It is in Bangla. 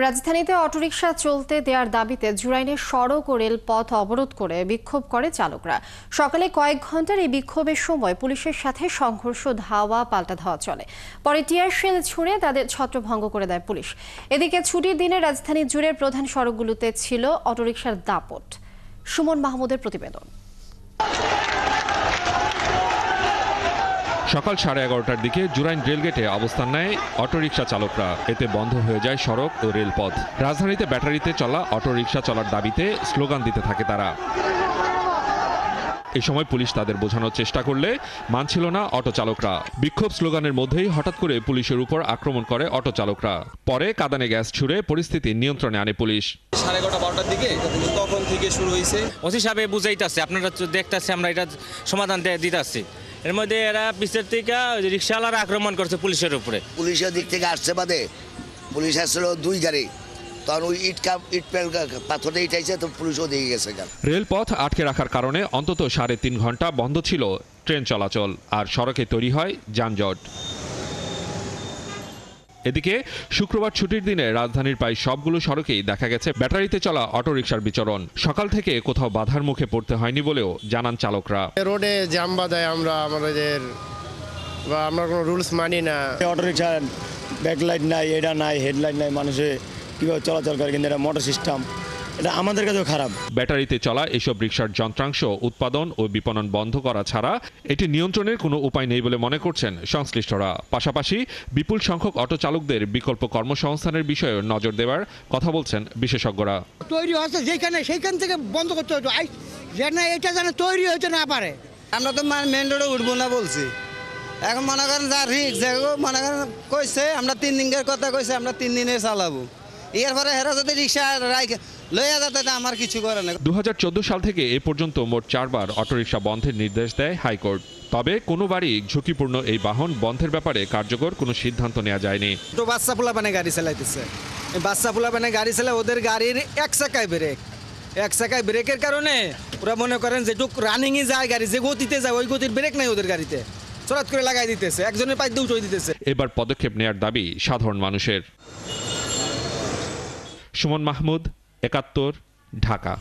রাজধানীতে অটোরিকশা চলতে দেওয়ার দাবিতে জুরাইনে সড়ক ও রেলপথ অবরোধ করে বিক্ষোভ করে চালকরা। সকালে কয়েক ঘন্টার এই বিক্ষোভের সময় পুলিশের সাথে সংঘর্ষ, ধাওয়া পাল্টা ধাওয়া চলে। পরে টিয়ার শেল ছুড়ে তাদের ছত্রভঙ্গ করে দেয় পুলিশ। এদিকে ছুটির দিনে রাজধানী জুড়ে প্রধান সড়কগুলোতে ছিল অটোরিকশার দাপট। সুমন মাহমুদের প্রতিবেদন। সকাল 11:30টার দিকে জুরাইন রেলগেটে অবস্থান নেয় অটোরিকশা চালকরা। এতে বন্ধ হয়ে যায় সড়ক ও রেলপথ। রাজধানীতে ব্যাটারিতে চলা অটোরিকশা চলার দাবিতে স্লোগান দিতে থাকে তারা। এ সময় পুলিশ তাদের বোঝানোর চেষ্টা করলে মানছিল না অটো চালকরা। বিক্ষোভ স্লোগানের মধ্যেই হঠাৎ করে পুলিশের উপর আক্রমণ করে অটো চালকরা। পরে কাঁদানে গ্যাস ছুড়ে পরিস্থিতি নিয়ন্ত্রণে আনে পুলিশ। 11:30-12টার দিকে তখন থেকে শুরু হয়েছে। ওসি সাহেব বুঝাইতেছে, আপনারা দেখতেছে আমরা এটা সমাধান দিতেছি। এর মধ্যে এরা পিছের থেকে রিক্সাওয়ালারা আক্রমণ করছে পুলিশের উপরে। পুলিশের দিক থেকে আসছে বাদে পুলিশ আসছিল 2 গাড়ি, তখন ওই ইট পাথরটা ইটাইছে, তো পুলিশও দিয়ে গেছে। রেলপথ আটকে রাখার কারণে অন্তত 3.5 ঘন্টা বন্ধ ছিল ট্রেন চলাচল, আর সড়কে তৈরি হয় যানজট। এদিকে শুক্রবার ছুটির দিনে রাজধানীর প্রায় সবগুলো সড়কেই দেখা গেছে ব্যাটারিতে চলা অটোরিকশার বিচরণ। সকাল থেকে কোথাও বাধার মুখে পড়তে হয়নি বলেও জানান চালকরা। রোডে জ্যাম বাধায় আমরা কোনো রুলস মানি না। অটোরিকশার ব্যাকলাইট নাই, এটা নাই, হেডলাইট নাই, মানুষে কীভাবে চলাচল করে, কিন্তু এটা মোটর সিস্টেম, এটা আমাদের কাছেও খারাপ। ব্যাটারিতে চলা এসব রিকশার যন্ত্রাংশ উৎপাদন ও বিপণন বন্ধ করা ছাড়া এটি নিয়ন্ত্রণের কোনো উপায় নেই বলে মনে করছেন সংশ্লিষ্টরা। পাশাপাশি বিপুল সংখ্যক অটো চালকদের বিকল্প কর্মসংস্থানের বিষয়ে নজর দেওয়ার কথা বলছেন বিশেষজ্ঞরা। তৈরি হচ্ছে সেইখান থেকে বন্ধ করতে হতো, এটা যেন তৈরি হতে না পারে। আমরা তো মেন রোডে উঠবো না বলছি। এখন মনে করেন যা রিক্স মনে করেন কইছে আমরা 3 দিনের কথা কইছে, আমরা 3 দিনে চালাবো। এরপরে হেরা যদি রিক্সা লইয়া যেতে আমার কিছু করে না। 2014 সাল থেকে এ পর্যন্ত মোট 4 বার অটোরিকশা বন্ধের নির্দেশ দেয় হাইকোর্ট। তবে কোনোবারই ঝুঁকিপূর্ণ এই বাহন বন্ধের ব্যাপারে কার্যকর কোনো সিদ্ধান্ত নেওয়া যায়নি। তো বাচ্চা পোলাপানে গাড়ি চালাইতেছে, বাচ্চা পোলাপানে গাড়ি চালায়, ওদের গাড়ির এক চাকায় ব্রেকের কারণে ওরা মনে করেন যেটুক রানিংয়ে যায় গাড়ি, যে গতিতে যায় ওই গতির ব্রেক নাই ওদের গাড়িতে, চলাৎ করে লাগাই দিতেছে, একজনের পায়ে উঠে দিতেছে। এবার পদক্ষেপ নেয়ার দাবি সাধারণ মানুষের। সুমন মাহমুদ, 71, ঢাকা।